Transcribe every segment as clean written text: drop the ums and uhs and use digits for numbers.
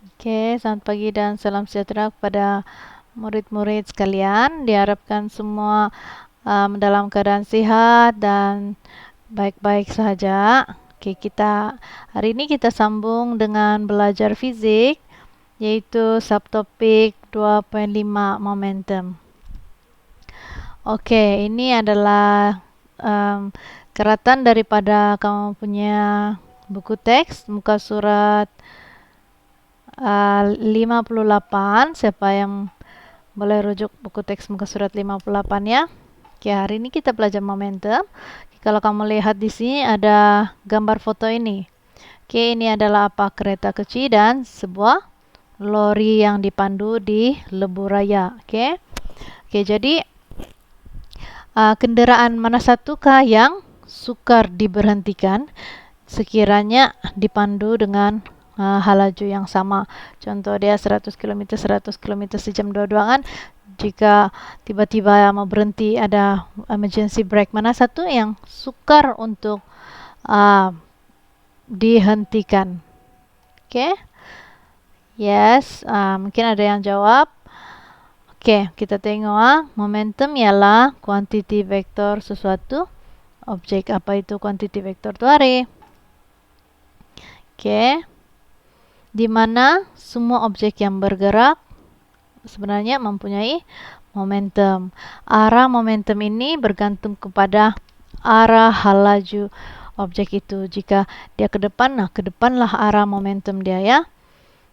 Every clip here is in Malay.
Oke, selamat pagi dan salam sejahtera kepada murid-murid sekalian. Diharapkan semua dalam keadaan sehat dan baik-baik saja. Oke, hari ini kita sambung dengan belajar fizik, yaitu subtopik 2.5 momentum. Oke, ini adalah keratan daripada kamu punya buku teks, muka surat 58. Siapa yang boleh rujuk buku teks muka surat 58 ya? Oke, hari ini kita belajar momentum. Kalau kamu lihat di sini ada gambar foto ini. Oke, ini adalah apa? Kereta kecil dan sebuah lori yang dipandu di lebuh raya. Oke. Oke, jadi kendaraan mana satukah yang sukar diberhentikan sekiranya dipandu dengan halaju yang sama? Contoh dia 100 km 100 km sejam dua-duaan. Jika tiba-tiba mau berhenti, ada emergency brake, mana satu yang sukar untuk dihentikan? Oke. Yes, mungkin ada yang jawab. Oke, kita tengok momentum ialah kuantiti vektor sesuatu objek. Apa itu kuantiti vektor tu hari? Oke. Di mana semua objek yang bergerak sebenarnya mempunyai momentum. Arah momentum ini bergantung kepada arah halaju objek itu. Jika dia ke depan, nah ke depanlah arah momentum dia ya.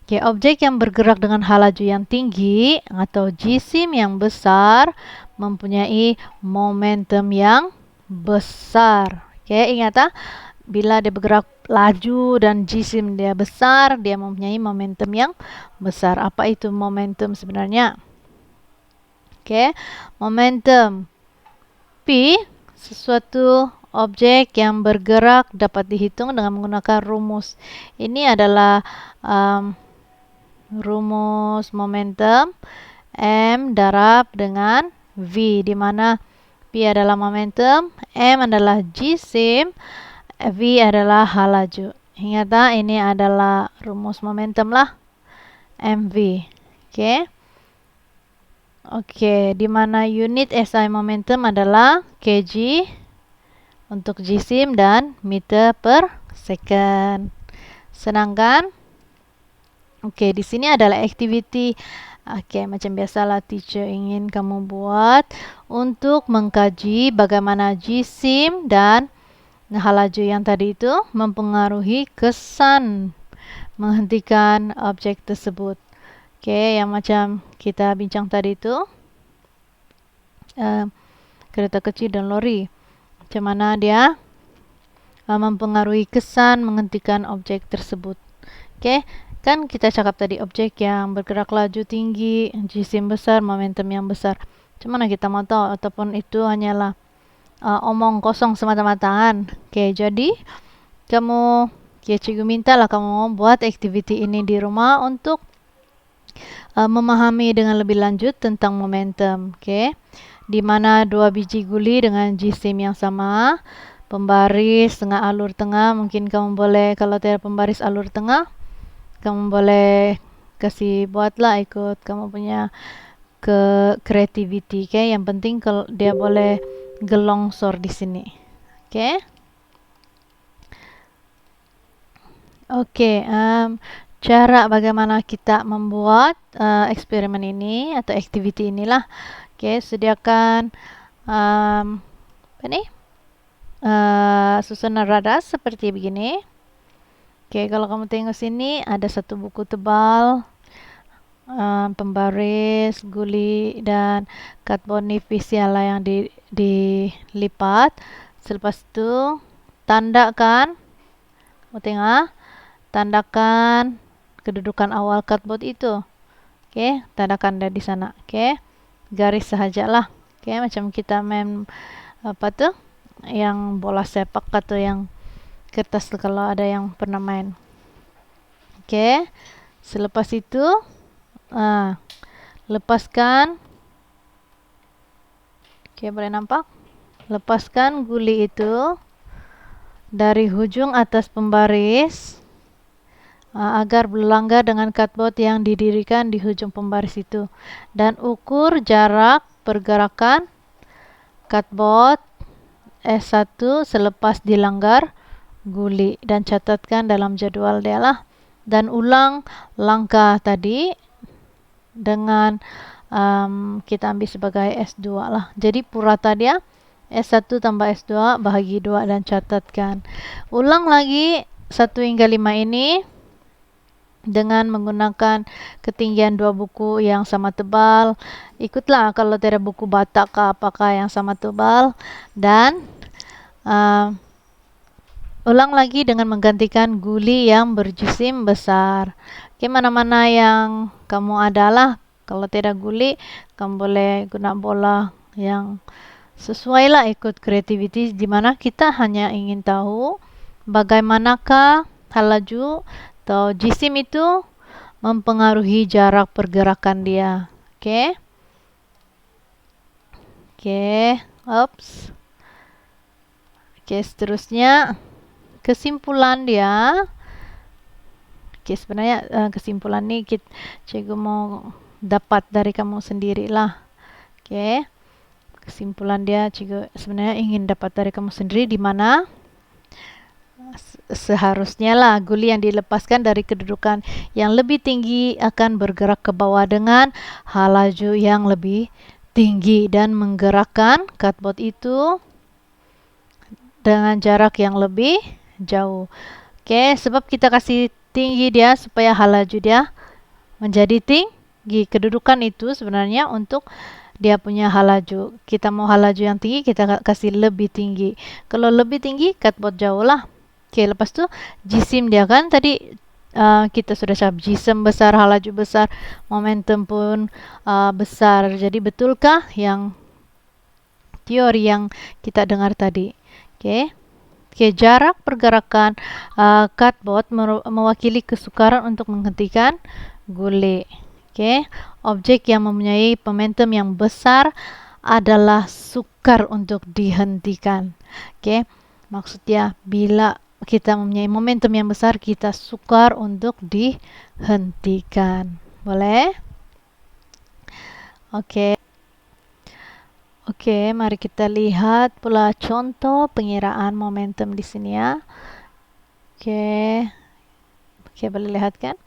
Oke, objek yang bergerak dengan halaju yang tinggi atau jisim yang besar mempunyai momentum yang besar. Oke, ingat bila dia bergerak laju dan jisim dia besar, dia mempunyai momentum yang besar. Apa itu momentum sebenarnya? Oke, momentum P, sesuatu objek yang bergerak dapat dihitung dengan menggunakan rumus. Ini adalah rumus momentum M darab dengan V, di mana P adalah momentum, M adalah jisim, V adalah halaju. Ingat ini adalah rumus momentum lah, MV. Oke, di mana unit SI momentum adalah kg untuk jisim dan meter per second. Sedangkan oke, di sini adalah activity. Oke, macam biasalah teacher ingin kamu buat untuk mengkaji bagaimana jisim dan halaju yang tadi itu mempengaruhi kesan menghentikan objek tersebut. Oke, yang macam kita bincang tadi itu kereta kecil dan lori. Macam mana dia mempengaruhi kesan menghentikan objek tersebut. Oke. Kan kita cakap tadi objek yang bergerak laju tinggi, jisim besar, momentum yang besar. Macam mana kita mau tahu? Ataupun itu hanyalah omong kosong semata-mata kan? Oke, jadi kamu, cikgu mintalah kamu buat aktiviti ini di rumah untuk memahami dengan lebih lanjut tentang momentum. Oke, di mana dua biji guli dengan jisim yang sama, pembaris tengah alur tengah. Mungkin kamu boleh, kalau tidak pembaris alur tengah, kamu boleh kasih buatlah ikut kamu punya creativity. Okay? Yang penting kalau dia boleh gelongsor di sini. Oke. Oke, cara bagaimana kita membuat eksperimen ini atau activity inilah. Oke, sediakan apa nih? Susunan radar seperti begini. Oke, kalau kamu tengok sini ada satu buku tebal, pembaris, guli, dan karbon nipis yang dilipat. Selepas itu, tandakan, kamu tengok, tandakan kedudukan awal cardboard itu. Oke, tandakan dia di sana. Oke, garis sahajalah. Oke, macam kita main apa tuh, yang bola sepak atau yang kertas kalau ada yang pernah main. Oke, selepas itu lepaskan. Oke, boleh nampak? Lepaskan guli itu dari hujung atas pembaris agar berlanggar dengan cutboard yang didirikan di hujung pembaris itu. Dan ukur jarak pergerakan cutboard S1 selepas dilanggar guli dan catatkan dalam jadual dia lah. Dan ulang langkah tadi dengan kita ambil sebagai S2 lah. Jadi purata dia S1 tambah S2 bahagi 2 dan catatkan. Ulang lagi 1 hingga 5 ini dengan menggunakan ketinggian 2 buku yang sama tebal. Ikutlah kalau tidak buku Batak ke apakah yang sama tebal. Dan ulang lagi dengan menggantikan guli yang berjisim besar. Oke, mana-mana yang kamu adalah. Kalau tidak guli, kamu boleh guna bola yang sesuai lah, ikut kreativitas, di mana kita hanya ingin tahu bagaimanakah laju atau jisim itu mempengaruhi jarak pergerakan dia. Oke. Oke, seterusnya kesimpulan dia. Oke, sebenarnya kesimpulan ni cikgu mau dapat dari kamu sendirilah. Oke. Kesimpulan dia cikgu sebenarnya ingin dapat dari kamu sendiri, di mana seharusnya lah guli yang dilepaskan dari kedudukan yang lebih tinggi akan bergerak ke bawah dengan laju yang lebih tinggi dan menggerakkan cutboard itu dengan jarak yang lebih jauh. Oke, sebab kita kasih tinggi dia supaya laju dia menjadi tinggi. Kedudukan itu sebenarnya untuk dia punya laju. Kita mau laju yang tinggi, kita kasih lebih tinggi. Kalau lebih tinggi, cutboard jauh lah. Oke, lepas tu jisim dia kan tadi kita sudah cakap jisim besar, laju besar, momentum pun besar. Jadi betulkah yang teori yang kita dengar tadi? Oke. Jarak pergerakan cutboard mewakili kesukaran untuk menghentikan guli. Objek yang mempunyai momentum yang besar adalah sukar untuk dihentikan. Maksudnya bila kita mempunyai momentum yang besar, kita sukar untuk dihentikan. Boleh? Oke, mari kita lihat pula contoh pengiraan momentum di sini ya. Oke, boleh lihat kan?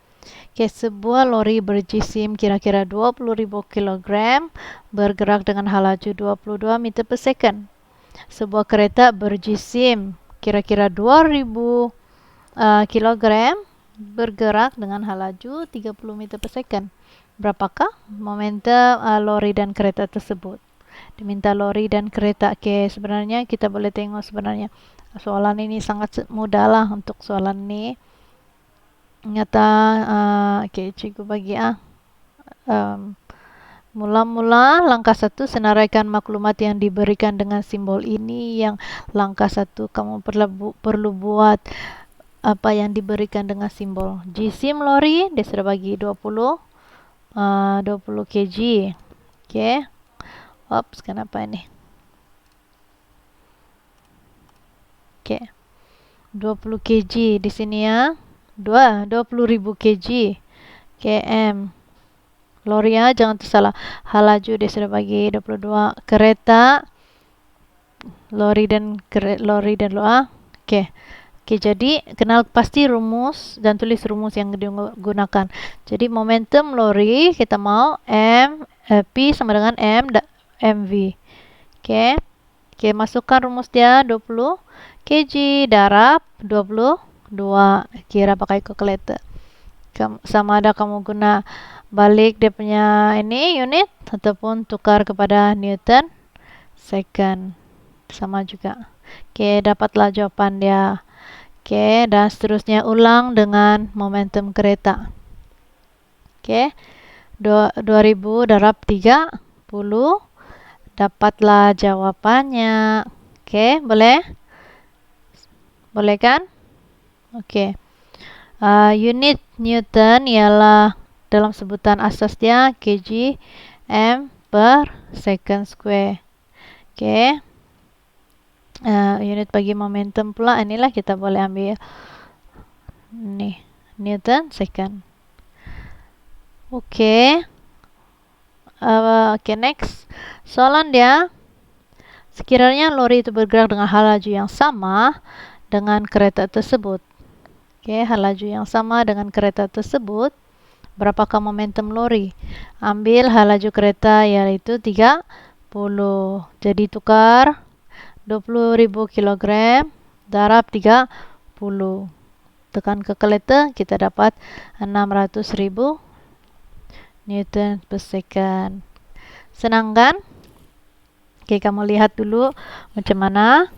Sebuah lori berjisim kira-kira 20.000 kg bergerak dengan laju 22 meter per second. Sebuah kereta berjisim kira-kira 2.000 kg bergerak dengan laju 30 meter per second. Berapakah momentum lori dan kereta tersebut? Diminta lori dan kereta. Sebenarnya kita boleh tengok sebenarnya soalan ini sangat mudah lah untuk soalan ini. Nyata, cikgu bagi mula-mula langkah 1, senaraikan maklumat yang diberikan dengan simbol ini. Yang langkah 1 kamu perlu buat apa yang diberikan dengan simbol. Jisim lori dia sudah bagi 20 kg. Kenapa ini? 20 kg di sini ya. 20.000 kg. km. Lori ya, jangan tersalah. Laju dia sudah bagi 22. Kereta, lori dan jadi kenal pasti rumus dan tulis rumus yang digunakan. Jadi momentum lori kita mau P sama dengan mv. Masukkan rumus dia 20 kg darab 22. Kira pakai kalkulator. Sama ada kamu guna balik dia punya ini unit ataupun tukar kepada Newton second. Sama juga. Dapatlah jawapan dia. Dan seterusnya ulang dengan momentum kereta. 2000 darab 30. Dapatlah jawapannya. Boleh? Boleh kan? Unit Newton ialah dalam sebutan asas dia kg m per second square. Unit bagi momentum pula inilah kita boleh ambil ni Newton second. Oke. Oke, next. Soalan dia, sekiranya lori itu bergerak dengan hal laju yang sama dengan kereta tersebut. Oke, hal laju yang sama dengan kereta tersebut, berapakah momentum lori? Ambil hal laju kereta yaitu 30. Jadi tukar 20.000 kg darab 30. Tekan kalkulator, kita dapat 600.000 Newton per second. Senang kan? Oke, kamu lihat dulu macam mana.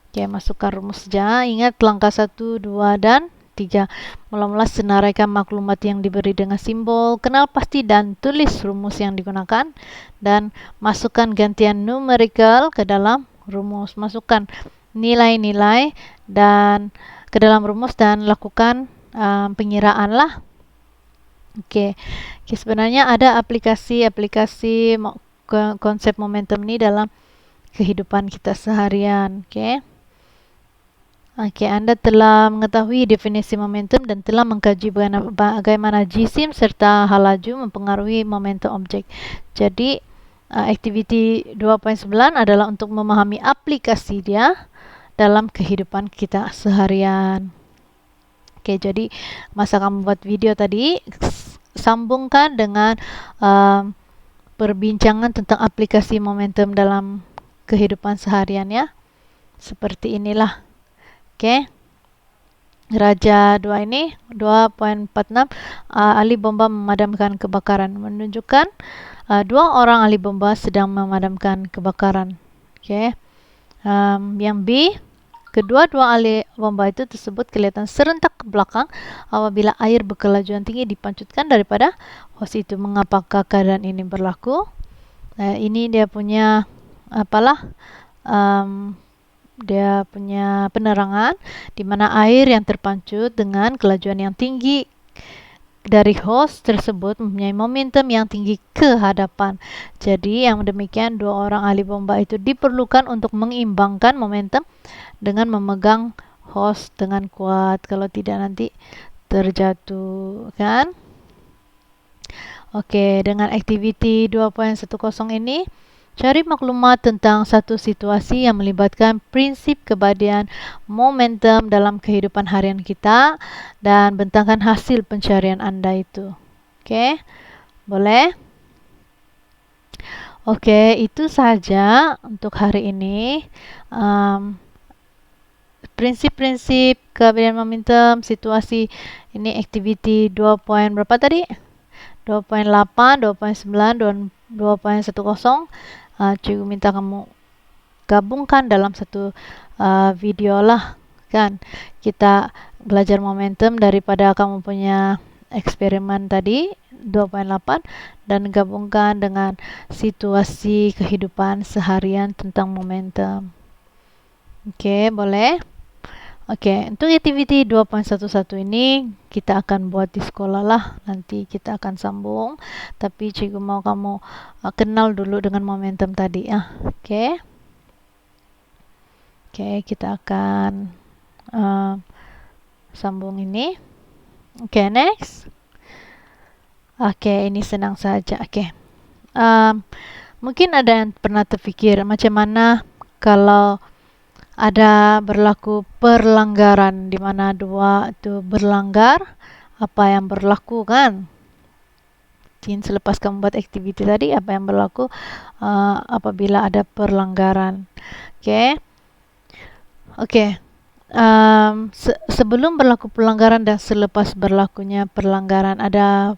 Oke, masukkan rumus saja. Ingat langkah 1, 2, dan 3. Mula-mula senaraikan maklumat yang diberi dengan simbol, kenal pasti dan tulis rumus yang digunakan. Dan masukkan gantian numerical ke dalam rumus. Masukkan nilai-nilai dan ke dalam rumus dan lakukan pengiraan lah. Oke, sebenarnya ada aplikasi konsep momentum ini dalam kehidupan kita seharian. Oke, Anda telah mengetahui definisi momentum dan telah mengkaji bagaimana jisim serta hal laju mempengaruhi momentum objek. Jadi, aktiviti 2.9 adalah untuk memahami aplikasi dia dalam kehidupan kita seharian. Oke, jadi masa kamu buat video tadi, sambungkan dengan perbincangan tentang aplikasi momentum dalam kehidupan seharian ya. Seperti inilah. Oke. Raja 2 ini 2.46 ahli bomba memadamkan kebakaran, menunjukkan 2 orang ahli bomba sedang memadamkan kebakaran. Oke. Yang B, kedua-dua ahli bomba itu tersebut kelihatan serentak ke belakang apabila air berkelajuan tinggi dipancutkan daripada hos itu. Mengapakah keadaan ini berlaku? Ini dia punya dia punya penerangan di mana air yang terpancut dengan kelajuan yang tinggi dari hos tersebut mempunyai momentum yang tinggi ke hadapan. Jadi yang demikian 2 orang ahli bomba itu diperlukan untuk mengimbangkan momentum dengan memegang hos dengan kuat. Kalau tidak nanti terjatuh kan. Oke, dengan aktiviti 2.10 ini cari maklumat tentang satu situasi yang melibatkan prinsip keabadian momentum dalam kehidupan harian kita dan bentangkan hasil pencarian Anda itu. Oke, boleh? Oke, itu saja untuk hari ini. Prinsip-prinsip keabadian momentum situasi ini aktiviti 2. Berapa tadi? 2.8, 2.9, dan 2.10. Cikgu minta kamu gabungkan dalam satu video lah kan. Kita belajar momentum daripada kamu punya eksperimen tadi 2.8 dan gabungkan dengan situasi kehidupan seharian tentang momentum. Oke, boleh? Oke, untuk aktiviti 2.11 ini kita akan buat di sekolah lah. Nanti kita akan sambung. Tapi cikgu mau kamu kenal dulu dengan momentum tadi ya. Oke, kita akan sambung ini. Oke, next. Oke, ini senang saja. Oke, mungkin ada yang pernah terfikir macam mana kalau ada berlaku perlanggaran di mana 2 itu berlanggar, apa yang berlaku kan? Selepas kamu buat aktiviti tadi, apa yang berlaku apabila ada perlanggaran? Oke. Sebelum berlaku pelanggaran dan selepas berlakunya perlanggaran ada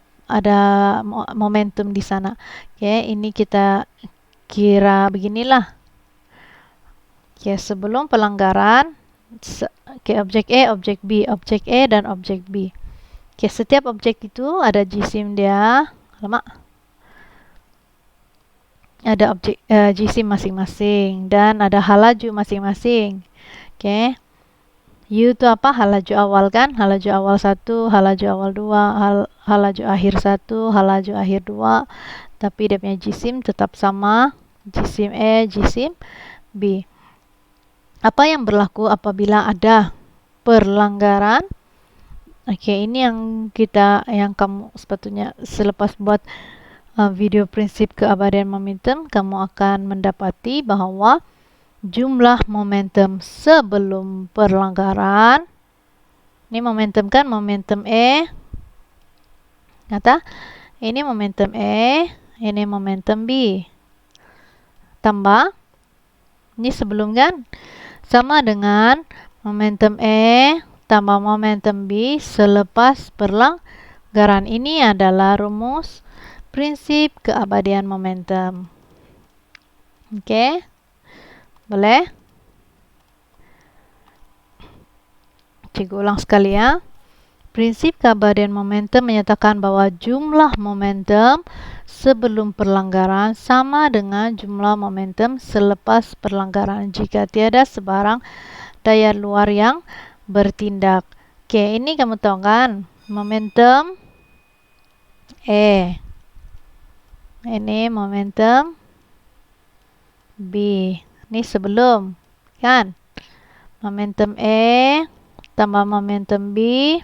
momentum di sana. Ini kita kira beginilah. Sebelum pelanggaran, objek A, objek B, objek A dan objek B. Setiap objek itu ada jisim dia. Ada objek jisim masing-masing dan ada hal laju masing-masing. U itu apa? Hal laju awal kan? Hal laju awal 1, hal laju awal 2, hal laju akhir 1, hal laju akhir 2. Tapi dia punya jisim tetap sama. Jisim A, jisim B. Apa yang berlaku apabila ada perlanggaran? Oke, ini yang kamu sepatutnya selepas buat video prinsip keabadian momentum, kamu akan mendapati bahwa jumlah momentum sebelum pelanggaran, ini momentum kan, momentum E, kata ini momentum E, ini momentum B, tambah ini sebelum kan, sama dengan momentum E tambah momentum B selepas pelanggaran. Ini adalah rumus prinsip keabadian momentum. Oke, boleh? Cikgu ulang sekali ya. Prinsip keabadian momentum menyatakan bahwa jumlah momentum sebelum pelanggaran sama dengan jumlah momentum selepas pelanggaran jika tiada sebarang daya luar yang bertindak. Oke, ini kamu tahu kan, momentum E, ini momentum B, ini sebelum kan, momentum E tambah momentum B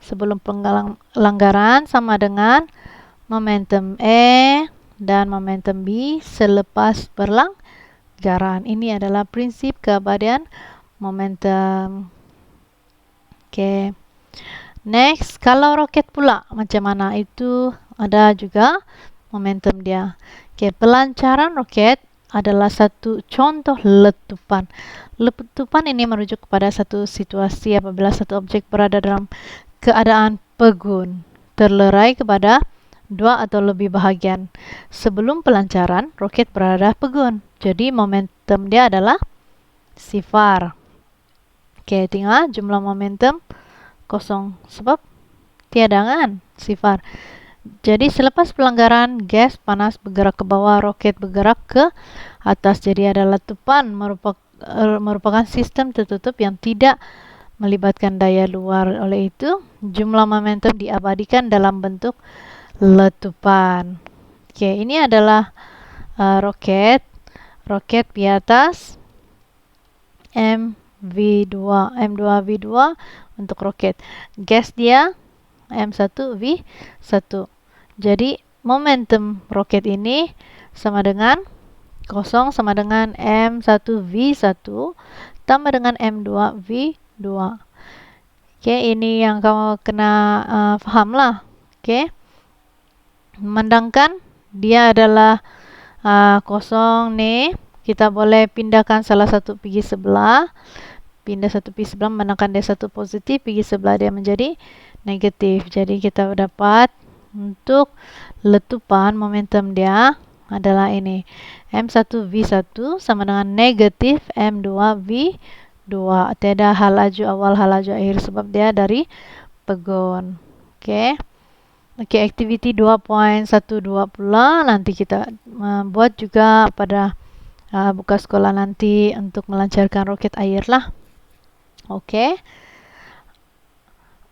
sebelum pelanggaran sama dengan momentum E dan momentum B selepas pelanggaran. Ini adalah prinsip keabadian momentum. Oke. Next, kalau roket pula macam mana? Itu ada juga momentum dia. Oke, pelancaran roket adalah satu contoh letupan. Letupan ini merujuk kepada satu situasi apabila satu objek berada dalam keadaan pegun, terlerai kepada dua atau lebih bahagian. Sebelum pelancaran, roket berada pegun. Jadi momentum dia adalah sifar. Oke, tinggal jumlah momentum kosong sebab tiada kan, sifar. Jadi selepas pelanggaran, gas panas bergerak ke bawah, roket bergerak ke atas. Jadi ada letupan merupakan sistem tertutup yang tidak melibatkan daya luar. Oleh itu, jumlah momentum diabadikan dalam bentuk letupan. Oke, ini adalah roket di atas M2V2 untuk roket. Gas dia M1V1. Jadi momentum roket ini sama dengan kosong sama dengan M1V1 tambah dengan M2V2. Oke, ini yang kamu kena faham lah. Oke, memandangkan dia adalah kosong nih, kita boleh pindahkan salah satu pergi sebelah, pindah satu pergi sebelah, memandangkan dia satu positif, pergi sebelah dia menjadi negatif. Jadi kita dapat untuk letupan momentum dia adalah ini, M1V1 sama dengan negatif M2V2. Tiada hal laju awal, hal laju akhir sebab dia dari pegun. Oke. Oke, aktiviti 2.12 pula nanti kita buat juga pada buka sekolah nanti untuk melancarkan roket air lah. Oke.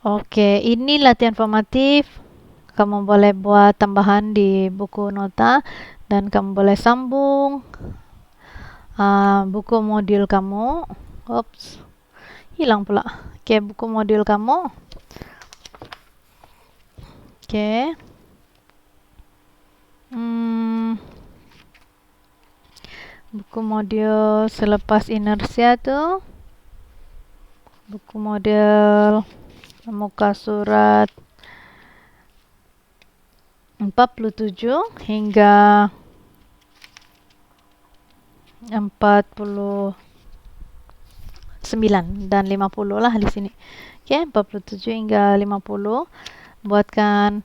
Oke, ini latihan formatif. Kamu boleh buat tambahan di buku nota dan kamu boleh sambung buku modul kamu. Oops, hilang pula. Oke, buku modul kamu. Oke. Buku modul selepas inersia tu. Buku modul muka surat 47 hingga 49 dan 50 lah di sini. Oke, 47 hingga 50. Buatkan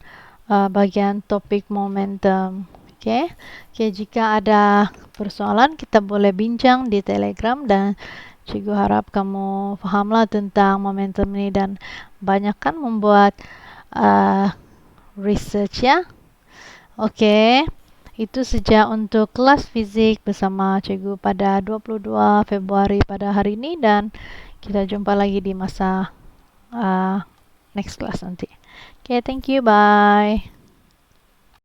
bagian topik momentum. Oke, jika ada persoalan kita boleh bincang di Telegram dan cikgu harap kamu fahamlah tentang momentum ini dan banyakkan membuat research ya. Oke, itu saja untuk kelas fizik bersama cikgu pada 22 Februari pada hari ini dan kita jumpa lagi di masa next class nanti. Okay, thank you. Bye.